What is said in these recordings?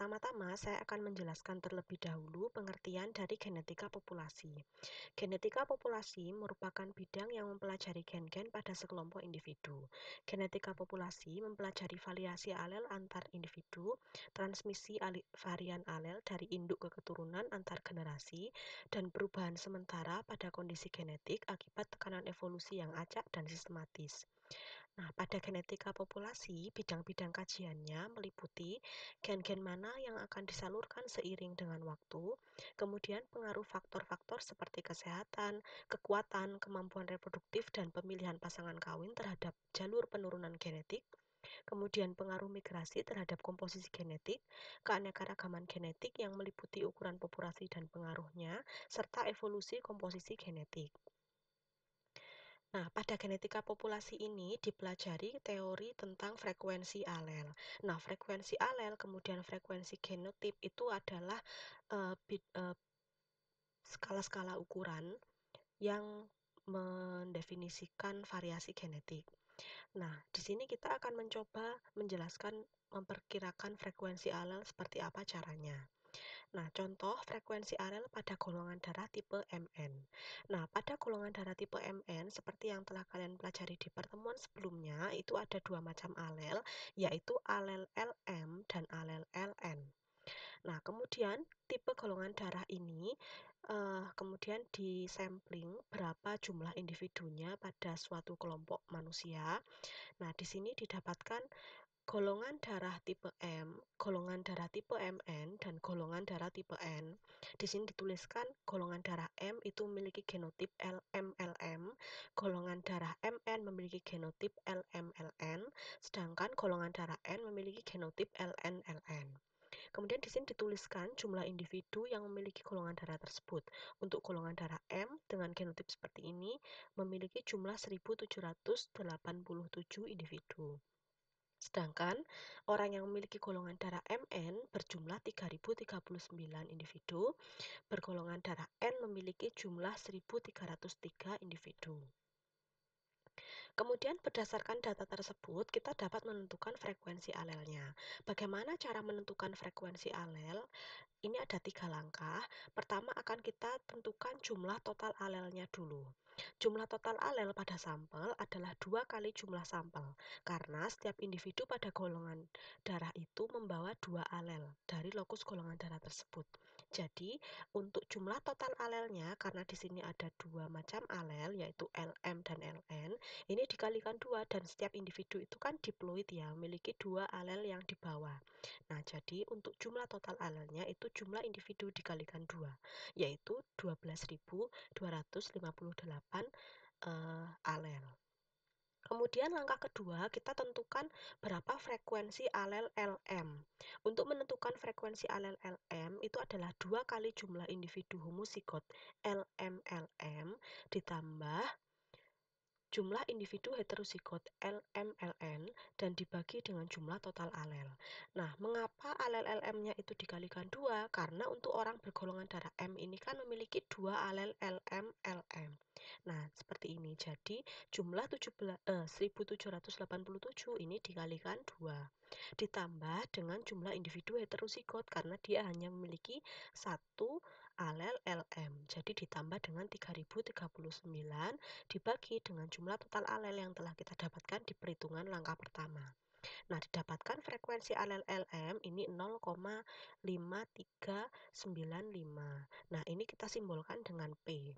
pertama-tama saya akan menjelaskan terlebih dahulu pengertian dari genetika populasi. Genetika populasi merupakan bidang yang mempelajari gen-gen pada sekelompok individu. Genetika populasi mempelajari variasi alel antar individu, transmisi varian alel dari induk ke keturunan antar generasi, dan perubahan sementara pada kondisi genetik akibat tekanan evolusi yang acak dan sistematis. Nah, pada genetika populasi, bidang-bidang kajiannya meliputi gen-gen mana yang akan disalurkan seiring dengan waktu, kemudian pengaruh faktor-faktor seperti kesehatan, kekuatan, kemampuan reproduktif, dan pemilihan pasangan kawin terhadap jalur penurunan genetik, kemudian pengaruh migrasi terhadap komposisi genetik, keanekaragaman genetik yang meliputi ukuran populasi dan pengaruhnya, serta evolusi komposisi genetik. Nah, pada genetika populasi ini dipelajari teori tentang frekuensi alel. Nah, frekuensi alel kemudian frekuensi genotip itu adalah skala-skala ukuran yang mendefinisikan variasi genetik. Nah, di sini kita akan mencoba menjelaskan memperkirakan frekuensi alel seperti apa caranya. Nah, contoh frekuensi alel pada golongan darah tipe MN. Nah, pada golongan darah tipe MN, seperti yang telah kalian pelajari di pertemuan sebelumnya, itu ada dua macam alel, yaitu alel LM dan alel LN. Nah, kemudian tipe golongan darah ini kemudian disampling berapa jumlah individunya pada suatu kelompok manusia. Nah, di sini didapatkan golongan darah tipe M, golongan darah tipe MN, dan golongan darah tipe N. Di sini dituliskan golongan darah M itu memiliki genotip LMLM, golongan darah MN memiliki genotip LMLN, sedangkan golongan darah N memiliki genotip LNLN. Kemudian di sini dituliskan jumlah individu yang memiliki golongan darah tersebut. Untuk golongan darah M dengan genotip seperti ini memiliki jumlah 1787 individu. Sedangkan orang yang memiliki golongan darah MN berjumlah 3039 individu, bergolongan darah N memiliki jumlah 1303 individu. Kemudian berdasarkan data tersebut, kita dapat menentukan frekuensi alelnya. Bagaimana cara menentukan frekuensi alel? Ini ada 3 langkah. Pertama akan kita tentukan jumlah total alelnya dulu. Jumlah total alel pada sampel adalah 2 kali jumlah sampel, karena setiap individu pada golongan darah itu membawa 2 alel dari lokus golongan darah tersebut. Jadi, untuk jumlah total alelnya, karena di sini ada 2 macam alel, yaitu LM dan LN, ini dikalikan 2, dan setiap individu itu kan diploid ya, memiliki 2 alel yang dibawa. Nah, jadi untuk jumlah total alelnya itu jumlah individu dikalikan 2, yaitu 12.258 alel. Kemudian langkah kedua, kita tentukan berapa frekuensi alel LM. Untuk menentukan frekuensi alel LM itu adalah 2 kali jumlah individu homozigot LM-LM ditambah jumlah individu heterozigot LM-LN dan dibagi dengan jumlah total alel. Nah, mengapa alel LM-nya itu dikalikan 2? Karena untuk orang bergolongan darah M ini kan memiliki 2 alel LM-LM. Nah, seperti ini. Jadi, jumlah 1787 ini dikalikan 2. Ditambah dengan jumlah individu heterozigot karena dia hanya memiliki 1 alel LM. Jadi, ditambah dengan 3039 dibagi dengan jumlah total alel yang telah kita dapatkan di perhitungan langkah pertama. Nah, didapatkan frekuensi alel LM ini 0,5395. Nah, ini kita simbolkan dengan P.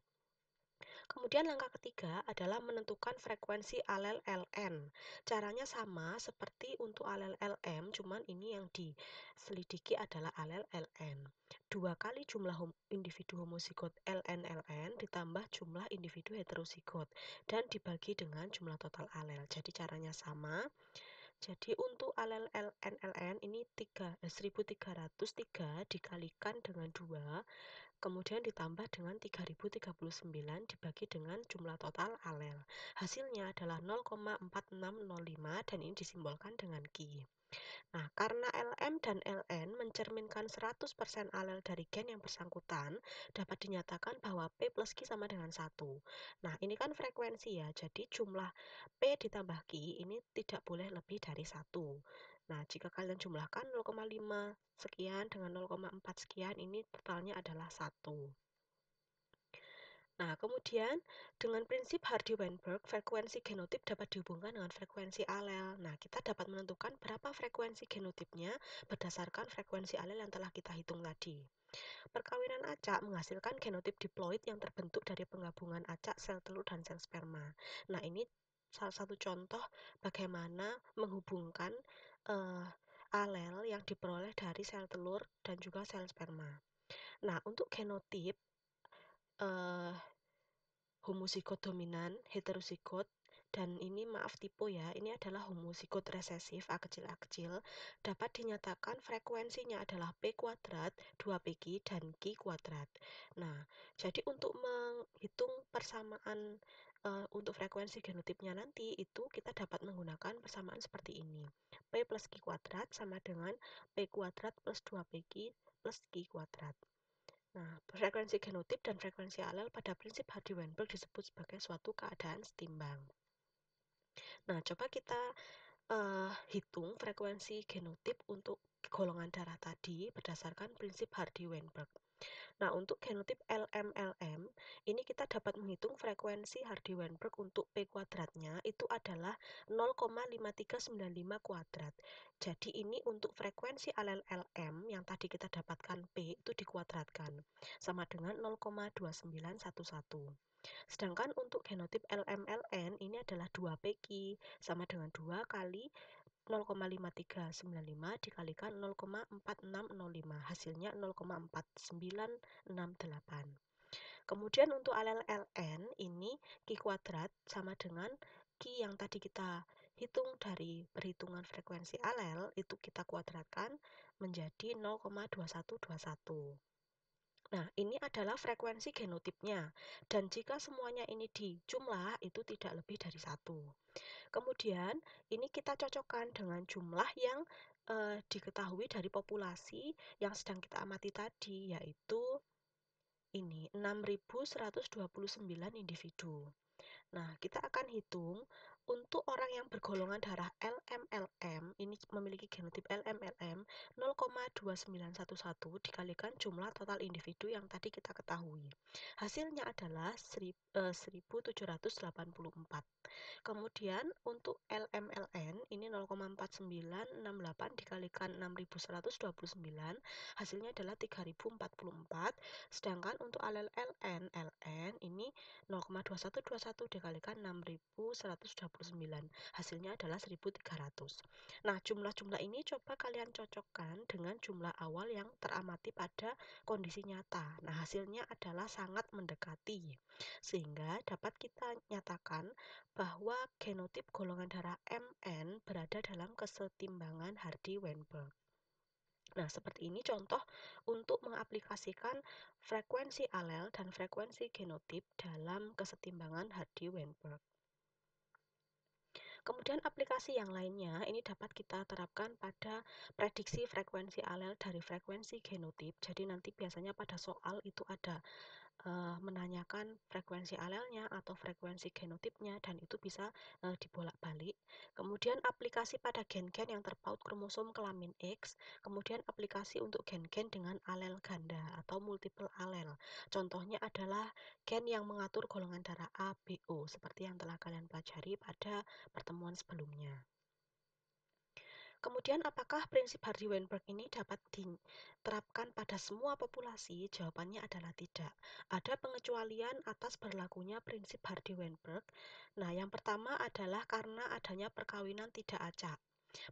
Kemudian langkah ketiga adalah menentukan frekuensi alel LN. Caranya sama seperti untuk alel LM, cuman ini yang diselidiki adalah alel LN. 2 kali jumlah individu homozigot LN-LN ditambah jumlah individu heterozigot dan dibagi dengan jumlah total alel. Jadi caranya sama. Jadi untuk alel LN-LN ini 1303 dikalikan dengan 2, kemudian ditambah dengan 3039 dibagi dengan jumlah total alel. Hasilnya adalah 0,4605 dan ini disimbolkan dengan Ki. Nah, karena LM dan LN mencerminkan 100% alel dari gen yang bersangkutan, dapat dinyatakan bahwa P plus Q sama dengan 1. Nah, ini kan frekuensi ya, jadi jumlah P ditambah Q ini tidak boleh lebih dari 1. Nah, jika kalian jumlahkan 0,5 sekian dengan 0,4 sekian, ini totalnya adalah 1. Nah, kemudian dengan prinsip Hardy-Weinberg, frekuensi genotip dapat dihubungkan dengan frekuensi alel. Nah, kita dapat menentukan berapa frekuensi genotipnya berdasarkan frekuensi alel yang telah kita hitung tadi. Perkawinan acak menghasilkan genotip diploid yang terbentuk dari penggabungan acak, sel telur, dan sel sperma. Nah, ini salah satu contoh bagaimana menghubungkan alel yang diperoleh dari sel telur dan juga sel sperma. Nah, untuk genotip uh, homozigot dominan, heterozigot, dan ini maaf tipe ya, ini adalah homozigot resesif A kecil A kecil, dapat dinyatakan frekuensinya adalah P kuadrat, 2PQ, dan Q kuadrat. Nah, jadi untuk menghitung persamaan untuk frekuensi genotipnya nanti, itu kita dapat menggunakan persamaan seperti ini. P plus Q kuadrat sama dengan P kuadrat plus 2PQ plus Q kuadrat. Nah, frekuensi genotip dan frekuensi alel pada prinsip Hardy-Weinberg disebut sebagai suatu keadaan setimbang. Nah, coba kita hitung frekuensi genotip untuk golongan darah tadi berdasarkan prinsip Hardy-Weinberg. Nah, untuk genotip LMLM, ini kita dapat menghitung frekuensi Hardy-Weinberg untuk P kuadratnya itu adalah 0,5395 kuadrat. Jadi ini untuk frekuensi alel LM yang tadi kita dapatkan P itu dikuadratkan, sama dengan 0,2911. Sedangkan untuk genotip LMLN ini adalah 2PQ, sama dengan 2 kali 0,5395 dikalikan 0,4605, hasilnya 0,4968. Kemudian untuk alel Ln ini Q kuadrat sama dengan Q yang tadi kita hitung dari perhitungan frekuensi alel, itu kita kuadratkan menjadi 0,2121. Nah, ini adalah frekuensi genotipnya, dan jika semuanya ini dijumlah, itu tidak lebih dari 1. Kemudian, ini kita cocokkan dengan jumlah yang diketahui dari populasi yang sedang kita amati tadi, yaitu ini 6.129 individu. Nah, kita akan hitung untuk orang yang bergolongan darah LMLM, ini memiliki genotip LMLM, 0,2911 dikalikan jumlah total individu yang tadi kita ketahui. Hasilnya adalah 1784. Kemudian untuk LMLN ini 0,4968 dikalikan 6129, hasilnya adalah 3044. Sedangkan untuk alel LN ini 0,2121 dikalikan 6129, hasilnya adalah 1300. Nah, jumlah-jumlah ini coba kalian cocokkan dengan jumlah awal yang teramati pada kondisi nyata. Nah, hasilnya adalah sangat mendekati, sehingga dapat kita nyatakan bahwa genotip golongan darah MN berada dalam kesetimbangan Hardy-Weinberg. Nah, seperti ini contoh untuk mengaplikasikan frekuensi alel dan frekuensi genotip dalam kesetimbangan Hardy-Weinberg. Kemudian aplikasi yang lainnya ini dapat kita terapkan pada prediksi frekuensi alel dari frekuensi genotip. Jadi nanti biasanya pada soal itu ada menanyakan frekuensi alelnya atau frekuensi genotipnya, dan itu bisa dibolak-balik. Kemudian aplikasi pada gen-gen yang terpaut kromosom kelamin X, kemudian aplikasi untuk gen-gen dengan alel ganda atau multiple alel. Contohnya adalah gen yang mengatur golongan darah A, B, O, seperti yang telah kalian pelajari pada pertemuan sebelumnya. Kemudian, apakah prinsip Hardy-Weinberg ini dapat diterapkan pada semua populasi? Jawabannya adalah tidak. Ada pengecualian atas berlakunya prinsip Hardy-Weinberg. Nah, yang pertama adalah karena adanya perkawinan tidak acak.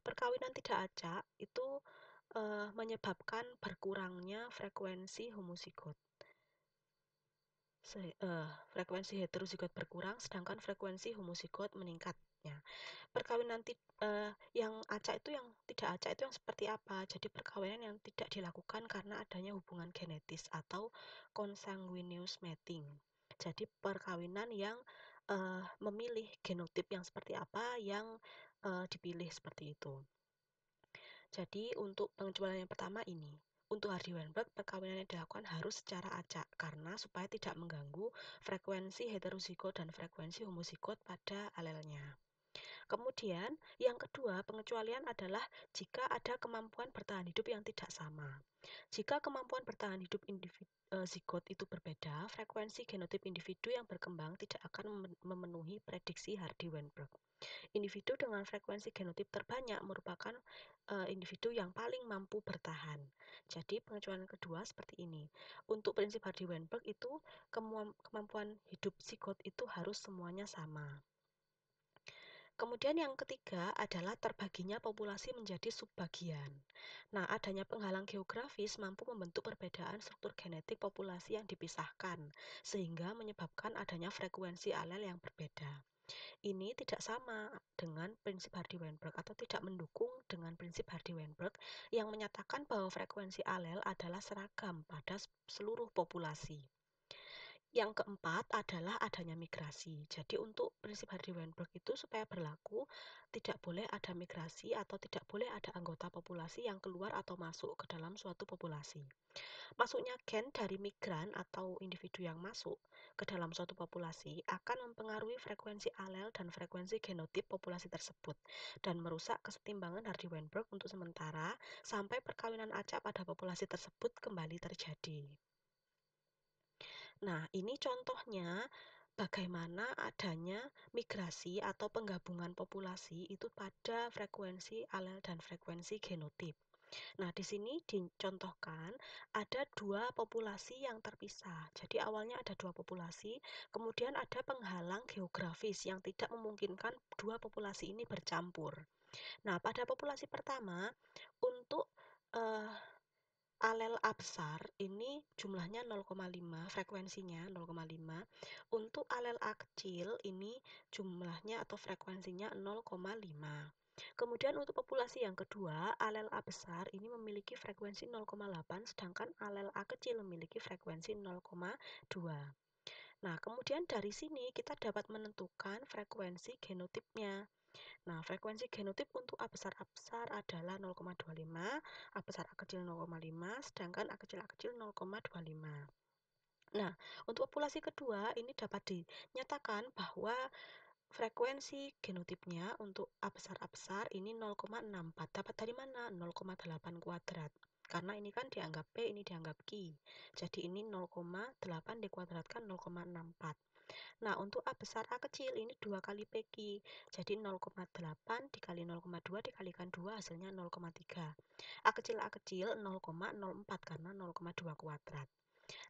Perkawinan tidak acak itu menyebabkan berkurangnya frekuensi homozigot. Frekuensi heterozigot berkurang, sedangkan frekuensi homozigot meningkat. Ya. Perkawinan yang acak itu, yang tidak acak itu yang seperti apa? Jadi perkawinan yang tidak dilakukan karena adanya hubungan genetis atau consanguineous mating. Jadi perkawinan yang memilih genotip yang seperti apa yang dipilih seperti itu. Jadi untuk pengecualian yang pertama ini, untuk Hardy-Weinberg perkawinan yang dilakukan harus secara acak karena supaya tidak mengganggu frekuensi heterozigot dan frekuensi homozigot pada alelnya. Kemudian, yang kedua, pengecualian adalah jika ada kemampuan bertahan hidup yang tidak sama. Jika kemampuan bertahan hidup zigot itu berbeda, frekuensi genotip individu yang berkembang tidak akan memenuhi prediksi Hardy-Weinberg. Individu dengan frekuensi genotip terbanyak merupakan individu yang paling mampu bertahan. Jadi pengecualian kedua seperti ini. Untuk prinsip Hardy-Weinberg itu kemampuan hidup zigot itu harus semuanya sama. Kemudian yang ketiga adalah terbaginya populasi menjadi subbagian. Nah, adanya penghalang geografis mampu membentuk perbedaan struktur genetik populasi yang dipisahkan, sehingga menyebabkan adanya frekuensi alel yang berbeda. Ini tidak sama dengan prinsip Hardy-Weinberg atau tidak mendukung dengan prinsip Hardy-Weinberg yang menyatakan bahwa frekuensi alel adalah seragam pada seluruh populasi. Yang keempat adalah adanya migrasi. Jadi untuk prinsip Hardy-Weinberg itu supaya berlaku, tidak boleh ada migrasi atau tidak boleh ada anggota populasi yang keluar atau masuk ke dalam suatu populasi. Masuknya gen dari migran atau individu yang masuk ke dalam suatu populasi akan mempengaruhi frekuensi alel dan frekuensi genotip populasi tersebut dan merusak kesetimbangan Hardy-Weinberg untuk sementara sampai perkawinan acak pada populasi tersebut kembali terjadi. Nah, ini contohnya bagaimana adanya migrasi atau penggabungan populasi itu pada frekuensi alel dan frekuensi genotip. Nah, di sini dicontohkan ada dua populasi yang terpisah. Jadi awalnya ada dua populasi, kemudian ada penghalang geografis yang tidak memungkinkan dua populasi ini bercampur. Nah, pada populasi pertama untuk eh, alel A besar ini jumlahnya 0,5, frekuensinya 0,5. Untuk alel A kecil ini jumlahnya atau frekuensinya 0,5. Kemudian untuk populasi yang kedua, alel A besar ini memiliki frekuensi 0,8 sedangkan alel A kecil memiliki frekuensi 0,2. Nah, kemudian dari sini kita dapat menentukan frekuensi genotipnya. Nah, frekuensi genotip untuk A besar adalah 0,25, A besar A kecil 0,5, sedangkan A kecil 0,25. Nah, untuk populasi kedua ini dapat dinyatakan bahwa frekuensi genotipnya untuk A besar ini 0,64. Dapat dari mana? 0,8 kuadrat. Karena ini kan dianggap P, ini dianggap Q. Jadi ini 0,8 dikuadratkan 0,64. Nah, untuk A besar A kecil ini 2 kali PQ. Jadi 0,8 dikali 0,2 dikalikan 2 hasilnya 0,3. A kecil 0,04 karena 0,2 kuadrat.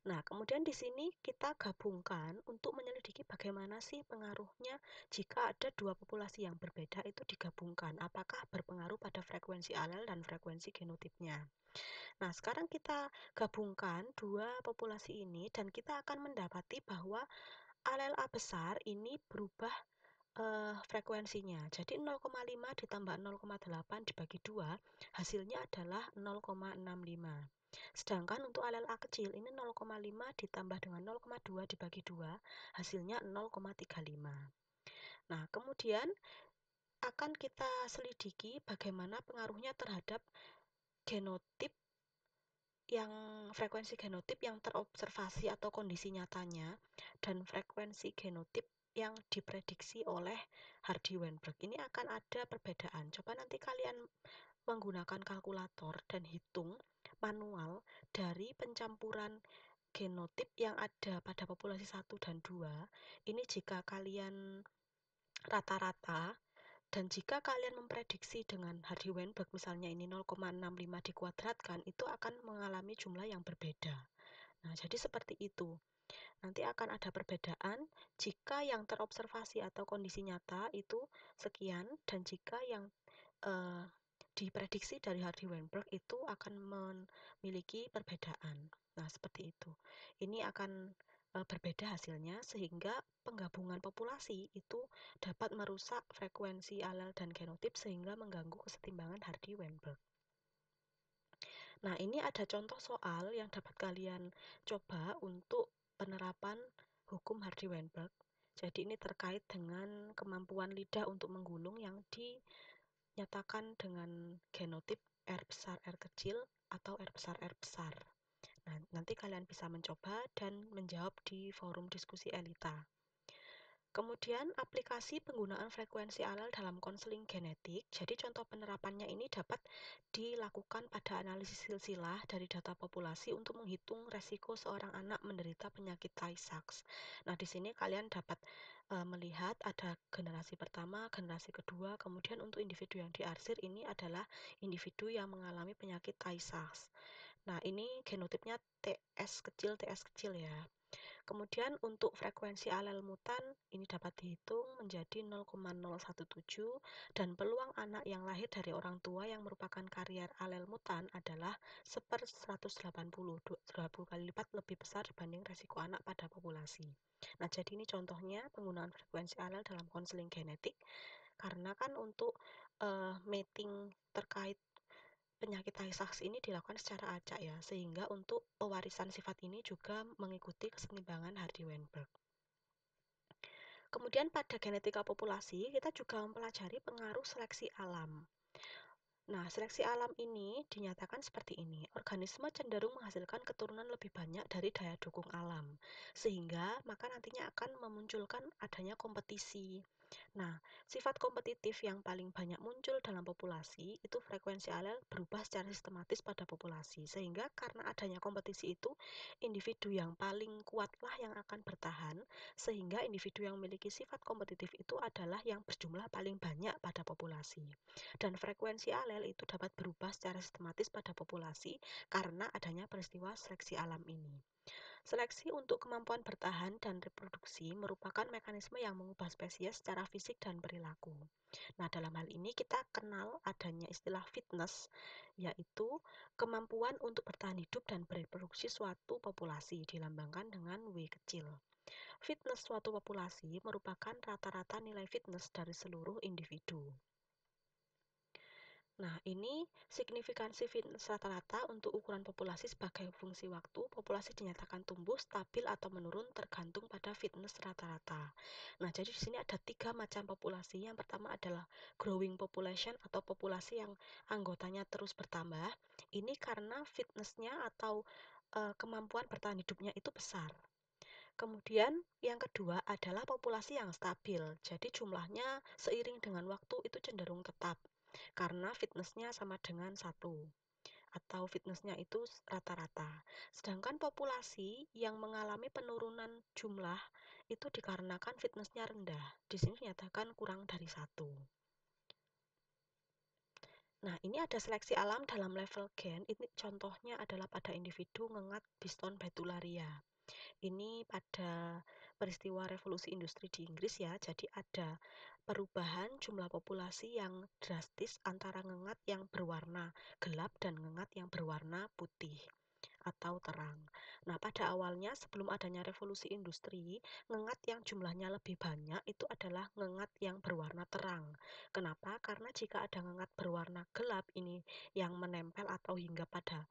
Nah, kemudian di sini kita gabungkan untuk menyelidiki bagaimana sih pengaruhnya jika ada dua populasi yang berbeda itu digabungkan. Apakah berpengaruh pada frekuensi alel dan frekuensi genotipnya. Nah, sekarang kita gabungkan dua populasi ini dan kita akan mendapati bahwa alel A besar ini berubah frekuensinya. Jadi 0,5 ditambah 0,8 dibagi 2 hasilnya adalah 0,65. Sedangkan untuk alel A kecil ini 0,5 ditambah dengan 0,2 dibagi 2 hasilnya 0,35. Nah, kemudian akan kita selidiki bagaimana pengaruhnya terhadap genotip yang frekuensi genotip yang terobservasi atau kondisi nyatanya dan frekuensi genotip yang diprediksi oleh Hardy-Weinberg. Ini akan ada perbedaan. Coba nanti kalian menggunakan kalkulator dan hitung manual dari pencampuran genotip yang ada pada populasi 1 dan 2. Ini jika kalian rata-rata dan jika kalian memprediksi dengan Hardy-Weinberg misalnya ini 0,65 dikuadratkan, itu akan mengalami jumlah yang berbeda. Nah, jadi seperti itu. Nanti akan ada perbedaan jika yang terobservasi atau kondisi nyata itu sekian dan jika yang diprediksi dari Hardy-Weinberg itu akan memiliki perbedaan. Nah, seperti itu. Ini akan berbeda hasilnya sehingga penggabungan populasi itu dapat merusak frekuensi alel dan genotip sehingga mengganggu kesetimbangan Hardy-Weinberg. Nah, ini ada contoh soal yang dapat kalian coba untuk penerapan hukum Hardy-Weinberg. Jadi ini terkait dengan kemampuan lidah untuk menggulung yang dinyatakan dengan genotip R besar R kecil atau R besar R besar. Nah, nanti kalian bisa mencoba dan menjawab di forum diskusi Elita. Kemudian aplikasi penggunaan frekuensi alel dalam konseling genetik. Jadi contoh penerapannya ini dapat dilakukan pada analisis silsilah dari data populasi untuk menghitung resiko seorang anak menderita penyakit Tay-Sachs. Nah, di sini kalian dapat melihat ada generasi pertama, generasi kedua, kemudian untuk individu yang diarsir ini adalah individu yang mengalami penyakit Tay-Sachs. Nah, ini genotipnya TS kecil ya. Kemudian untuk frekuensi alel mutan ini dapat dihitung menjadi 0,017 dan peluang anak yang lahir dari orang tua yang merupakan karier alel mutan adalah 1/180, 20 kali lipat lebih besar dibanding resiko anak pada populasi. Nah, jadi ini contohnya penggunaan frekuensi alel dalam konseling genetik karena kan untuk mating terkait penyakit Tay-Sachs ini dilakukan secara acak ya, sehingga untuk pewarisan sifat ini juga mengikuti keseimbangan Hardy-Weinberg. Kemudian pada genetika populasi, kita juga mempelajari pengaruh seleksi alam. Nah, seleksi alam ini dinyatakan seperti ini. Organisme cenderung menghasilkan keturunan lebih banyak dari daya dukung alam, sehingga maka nantinya akan memunculkan adanya kompetisi. Nah, sifat kompetitif yang paling banyak muncul dalam populasi itu frekuensi alel berubah secara sistematis pada populasi, sehingga karena adanya kompetisi itu, individu yang paling kuatlah yang akan bertahan, sehingga individu yang memiliki sifat kompetitif itu adalah yang berjumlah paling banyak pada populasi. Dan frekuensi alel itu dapat berubah secara sistematis pada populasi karena adanya peristiwa seleksi alam ini. Seleksi untuk kemampuan bertahan dan reproduksi merupakan mekanisme yang mengubah spesies secara fisik dan perilaku. Nah, dalam hal ini kita kenal adanya istilah fitness, yaitu kemampuan untuk bertahan hidup dan bereproduksi suatu populasi, dilambangkan dengan W kecil. Fitness suatu populasi merupakan rata-rata nilai fitness dari seluruh individu. Nah, ini signifikansi fitness rata-rata untuk ukuran populasi sebagai fungsi waktu. Populasi dinyatakan tumbuh, stabil, atau menurun tergantung pada fitness rata-rata. Nah, jadi di sini ada 3 macam populasi. Yang pertama adalah growing population atau populasi yang anggotanya terus bertambah. Ini karena fitnessnya atau kemampuan bertahan hidupnya itu besar. Kemudian yang kedua adalah populasi yang stabil. Jadi jumlahnya seiring dengan waktu itu cenderung tetap karena fitnessnya sama dengan 1 atau fitnessnya itu rata-rata. Sedangkan populasi yang mengalami penurunan jumlah itu dikarenakan fitnessnya rendah. Di sini dinyatakan kurang dari 1. Nah, ini ada seleksi alam dalam level gen. Ini contohnya adalah pada individu ngengat Biston betularia. Ini pada peristiwa revolusi industri di Inggris ya, jadi ada perubahan jumlah populasi yang drastis antara ngengat yang berwarna gelap dan ngengat yang berwarna putih atau terang. Nah, pada awalnya sebelum adanya revolusi industri, ngengat yang jumlahnya lebih banyak itu adalah ngengat yang berwarna terang. Kenapa? Karena jika ada ngengat berwarna gelap ini yang menempel atau hingga pada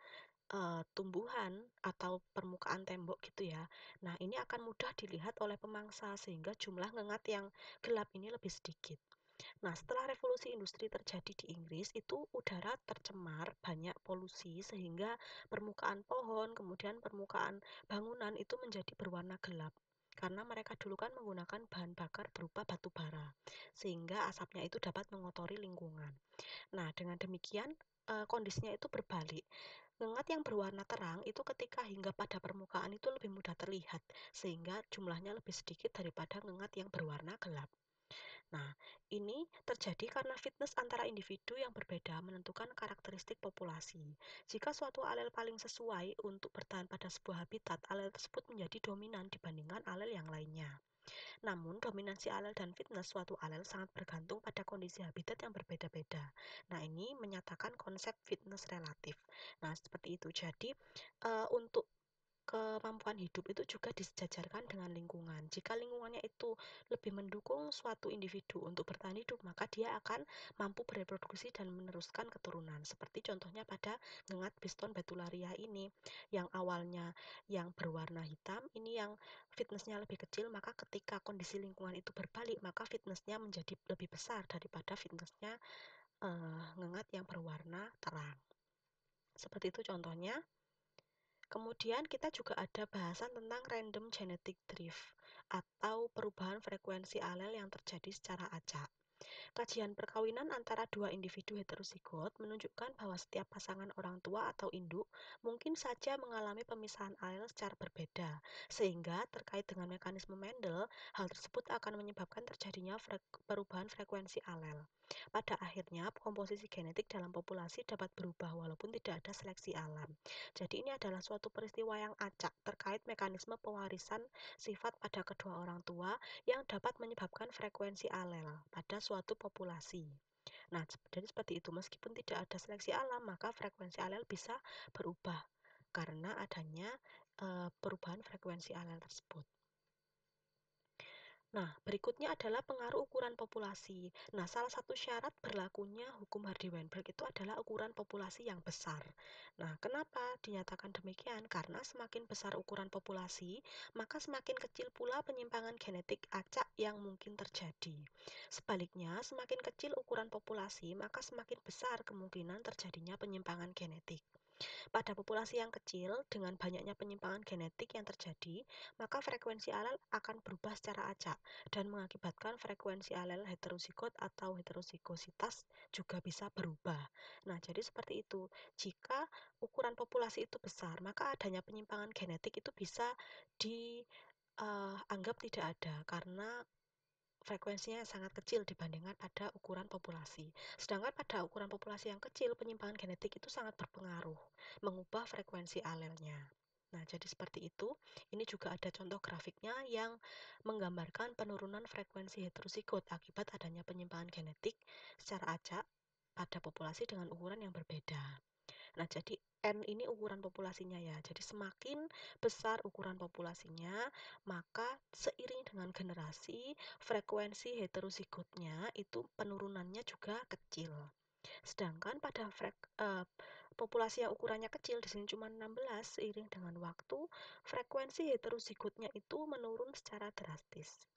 tumbuhan atau permukaan tembok gitu ya. Nah, ini akan mudah dilihat oleh pemangsa sehingga jumlah ngengat yang gelap ini lebih sedikit. Nah, setelah revolusi industri terjadi di Inggris, itu udara tercemar, banyak polusi sehingga permukaan pohon, kemudian permukaan bangunan itu menjadi berwarna gelap. Karena mereka dulu kan menggunakan bahan bakar berupa batu bara, sehingga asapnya itu dapat mengotori lingkungan. Nah, dengan demikian kondisinya itu berbalik. Ngengat yang berwarna terang itu ketika hingga pada permukaan itu lebih mudah terlihat, sehingga jumlahnya lebih sedikit daripada ngengat yang berwarna gelap. Nah, ini terjadi karena fitness antara individu yang berbeda menentukan karakteristik populasi. Jika suatu alel paling sesuai untuk bertahan pada sebuah habitat, alel tersebut menjadi dominan dibandingkan alel yang lainnya. Namun, dominansi alel dan fitness suatu alel sangat bergantung pada kondisi habitat yang berbeda-beda. Nah, ini menyatakan konsep fitness relatif. Nah, seperti itu. Jadi, untuk kemampuan hidup itu juga disejajarkan dengan lingkungan. Jika lingkungannya itu lebih mendukung suatu individu untuk bertahan hidup, maka dia akan mampu bereproduksi dan meneruskan keturunan. Seperti contohnya pada ngengat Biston betularia ini, yang awalnya yang berwarna hitam, ini yang fitnessnya lebih kecil, maka ketika kondisi lingkungan itu berbalik, maka fitnessnya menjadi lebih besar daripada fitnessnya ngengat yang berwarna terang. Seperti itu contohnya. Kemudian kita juga ada bahasan tentang random genetic drift atau perubahan frekuensi alel yang terjadi secara acak. Kajian perkawinan antara dua individu heterozigot menunjukkan bahwa setiap pasangan orang tua atau induk mungkin saja mengalami pemisahan alel secara berbeda, sehingga terkait dengan mekanisme Mendel, hal tersebut akan menyebabkan terjadinya perubahan frekuensi alel. Pada akhirnya, komposisi genetik dalam populasi dapat berubah walaupun tidak ada seleksi alam. Jadi ini adalah suatu peristiwa yang acak terkait mekanisme pewarisan sifat pada kedua orang tua yang dapat menyebabkan frekuensi alel pada suatu populasi. Nah, jadi seperti itu, meskipun tidak ada seleksi alam, maka frekuensi alel bisa berubah karena adanya perubahan frekuensi alel tersebut. Nah, berikutnya adalah pengaruh ukuran populasi. Nah, salah satu syarat berlakunya hukum Hardy-Weinberg itu adalah ukuran populasi yang besar. Nah, kenapa dinyatakan demikian? Karena semakin besar ukuran populasi, maka semakin kecil pula penyimpangan genetik acak yang mungkin terjadi. Sebaliknya, semakin kecil ukuran populasi, maka semakin besar kemungkinan terjadinya penyimpangan genetik. Pada populasi yang kecil, dengan banyaknya penyimpangan genetik yang terjadi, maka frekuensi alel akan berubah secara acak dan mengakibatkan frekuensi alel heterozigot atau heterozigositas juga bisa berubah. Nah, jadi seperti itu. Jika ukuran populasi itu besar, maka adanya penyimpangan genetik itu bisa dianggap tidak ada karena frekuensinya sangat kecil dibandingkan pada ukuran populasi. Sedangkan pada ukuran populasi yang kecil, penyimpangan genetik itu sangat berpengaruh, mengubah frekuensi alelnya. Nah, jadi seperti itu. Ini juga ada contoh grafiknya yang menggambarkan penurunan frekuensi heterozigot akibat adanya penyimpangan genetik secara acak pada populasi dengan ukuran yang berbeda. Nah, jadi N ini ukuran populasinya ya. Jadi semakin besar ukuran populasinya, maka seiring dengan generasi, frekuensi heterozigotnya itu penurunannya juga kecil. Sedangkan pada populasi yang ukurannya kecil, di sini cuma 16, seiring dengan waktu, frekuensi heterozigotnya itu menurun secara drastis.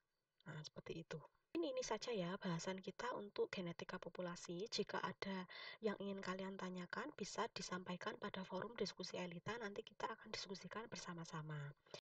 Nah, seperti itu. Ini saja ya bahasan kita untuk genetika populasi. Jika ada yang ingin kalian tanyakan, bisa disampaikan pada forum diskusi Elita. Nanti kita akan diskusikan bersama-sama.